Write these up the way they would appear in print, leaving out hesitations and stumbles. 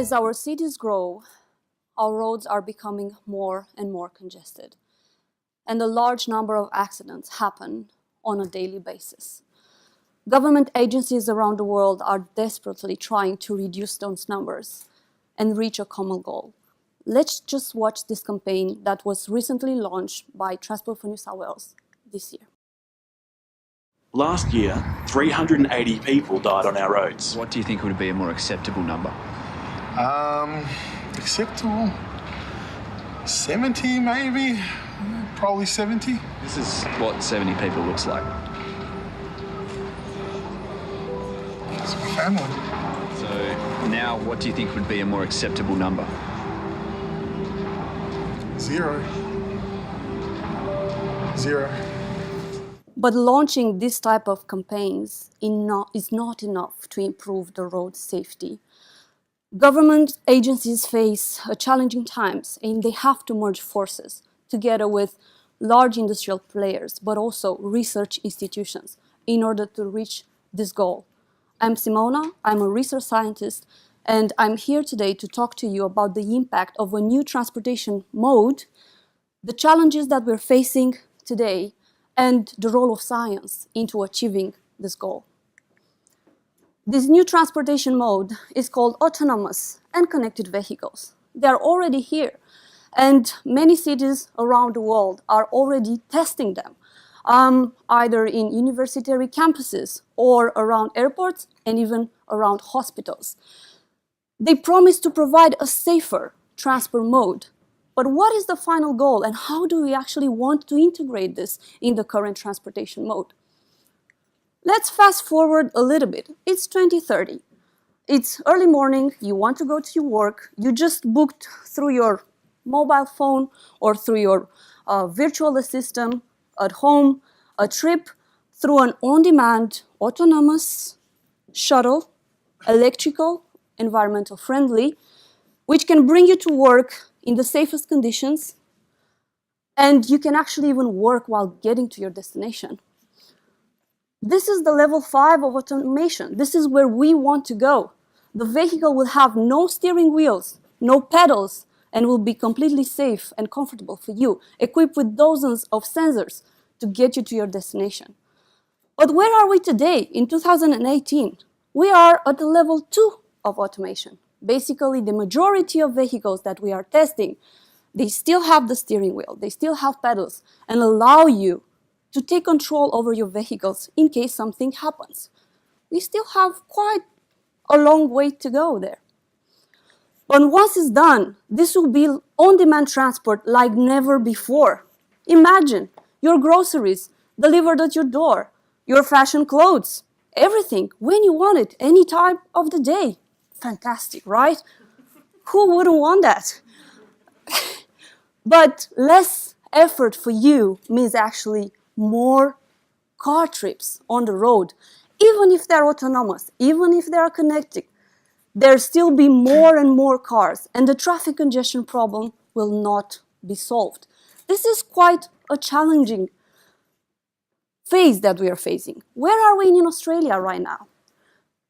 As our cities grow, our roads are becoming more and more congested, and a large number of accidents happen on a daily basis. Government agencies around the world are desperately trying to reduce those numbers and reach a common goal. Let's just watch this campaign that was recently launched by Transport for New South Wales this year. Last year, 380 people died on our roads. What do you think would be a more acceptable number? Acceptable? 70 maybe? Probably 70. This is what 70 people looks like. It's my family. So now what do you think would be a more acceptable number? 0. 0. But launching this type of campaigns is not enough to improve the road safety. Government agencies face challenging times, and they have to merge forces together with large industrial players, but also research institutions in order to reach this goal. I'm Simona, I'm a research scientist, and I'm here today to talk to you about the impact of a new transportation mode, the challenges that we're facing today, and the role of science into achieving this goal. This new transportation mode is called autonomous and connected vehicles. They are already here, and many cities around the world are already testing them, either in university campuses or around airports and even around hospitals. They promise to provide a safer transport mode. But what is the final goal, and how do we actually want to integrate this in the current transportation mode? Let's fast forward a little bit. It's 2030. It's early morning, you want to go to your work, you just booked through your mobile phone or through your virtual assistant at home a trip through an on-demand, autonomous shuttle, electrical, environmental friendly, which can bring you to work in the safest conditions, and you can actually even work while getting to your destination. This is the level 5 of automation. This is where we want to go. The vehicle will have no steering wheels, no pedals, and will be completely safe and comfortable for you, equipped with dozens of sensors to get you to your destination. But where are we today in 2018? We are at the level 2 of automation. Basically, the majority of vehicles that we are testing, they still have the steering wheel, they still have pedals, and allow you to take control over your vehicles in case something happens. We still have quite a long way to go there. But once it's done, this will be on-demand transport like never before. Imagine your groceries delivered at your door, your fashion clothes, everything, when you want it, any time of the day. Fantastic, right? Who wouldn't want that? But less effort for you means actually more car trips on the road. Even if they're autonomous, even if they are connected, there'll still be more and more cars, and the traffic congestion problem will not be solved. This is quite a challenging phase that we are facing. Where are we in Australia right now?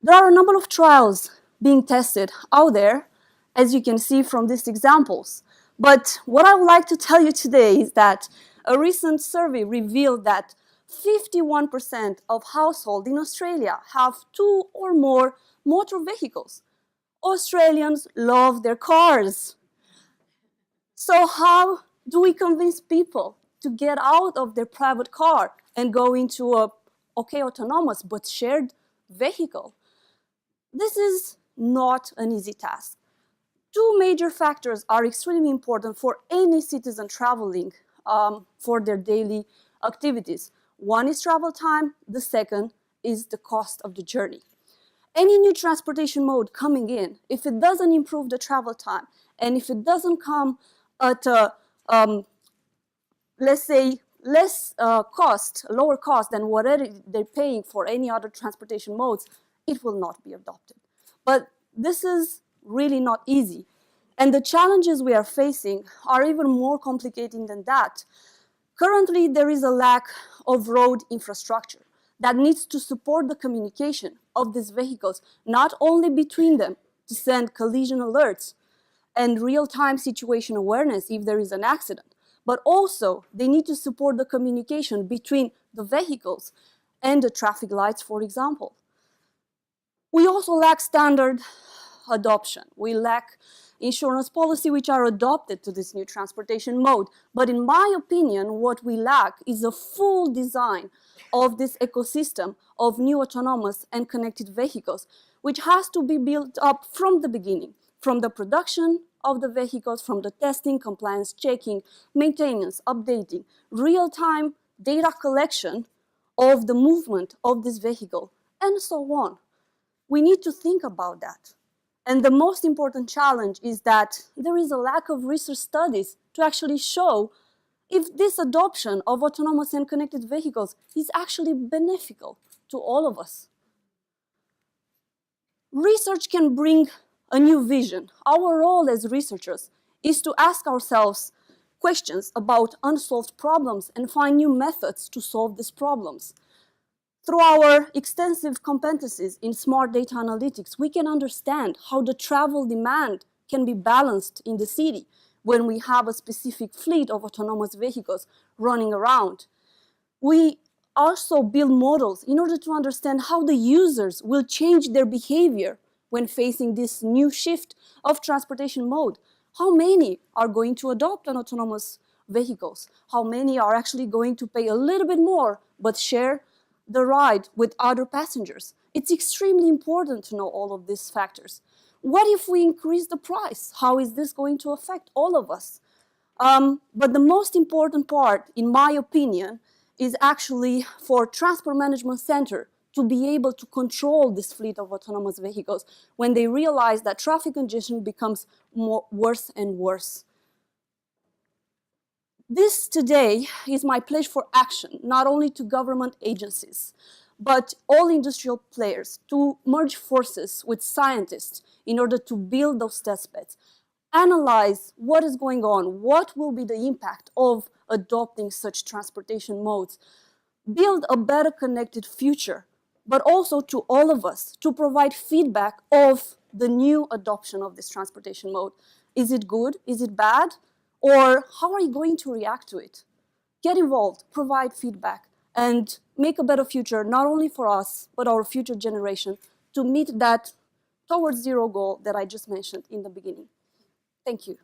There are a number of trials being tested out there, as you can see from these examples. But what I would like to tell you today is that a recent survey revealed that 51% of households in Australia have 2 or more motor vehicles. Australians love their cars. So how do we convince people to get out of their private car and go into a, autonomous but shared vehicle? This is not an easy task. 2 major factors are extremely important for any citizen traveling for their daily activities. One is travel time, the second is the cost of the journey. Any new transportation mode coming in, if it doesn't improve the travel time, and if it doesn't come at a, let's say, lower cost than whatever they're paying for any other transportation modes, it will not be adopted. But this is really not easy. And the challenges we are facing are even more complicated than that. Currently, there is a lack of road infrastructure that needs to support the communication of these vehicles, not only between them, to send collision alerts and real-time situation awareness if there is an accident. But also, they need to support the communication between the vehicles and the traffic lights, for example. We also lack standard adoption. We lack insurance policy which are adopted to this new transportation mode. But in my opinion, what we lack is a full design of this ecosystem of new autonomous and connected vehicles, which has to be built up from the beginning, from the production of the vehicles, from the testing, compliance checking, maintenance, updating, real-time data collection of the movement of this vehicle, and so on. We need to think about that. And the most important challenge is that there is a lack of research studies to actually show if this adoption of autonomous and connected vehicles is actually beneficial to all of us. Research can bring a new vision. Our role as researchers is to ask ourselves questions about unsolved problems and find new methods to solve these problems. Through our extensive competencies in smart data analytics, we can understand how the travel demand can be balanced in the city when we have a specific fleet of autonomous vehicles running around. We also build models in order to understand how the users will change their behavior when facing this new shift of transportation mode. How many are going to adopt an autonomous vehicles? How many are actually going to pay a little bit more but share the ride with other passengers? It's extremely important to know all of these factors. What if we increase the price? How is this going to affect all of us? But the most important part, in my opinion, is actually for Transport Management Center to be able to control this fleet of autonomous vehicles when they realize that traffic congestion becomes worse and worse. This today is my pledge for action, not only to government agencies, but all industrial players to merge forces with scientists in order to build those test beds, analyze what is going on, what will be the impact of adopting such transportation modes, build a better connected future, but also to all of us to provide feedback of the new adoption of this transportation mode. Is it good? Is it bad? Or how are you going to react to it? Get involved, provide feedback, and make a better future, not only for us, but our future generation, to meet that towards zero goal that I just mentioned in the beginning. Thank you.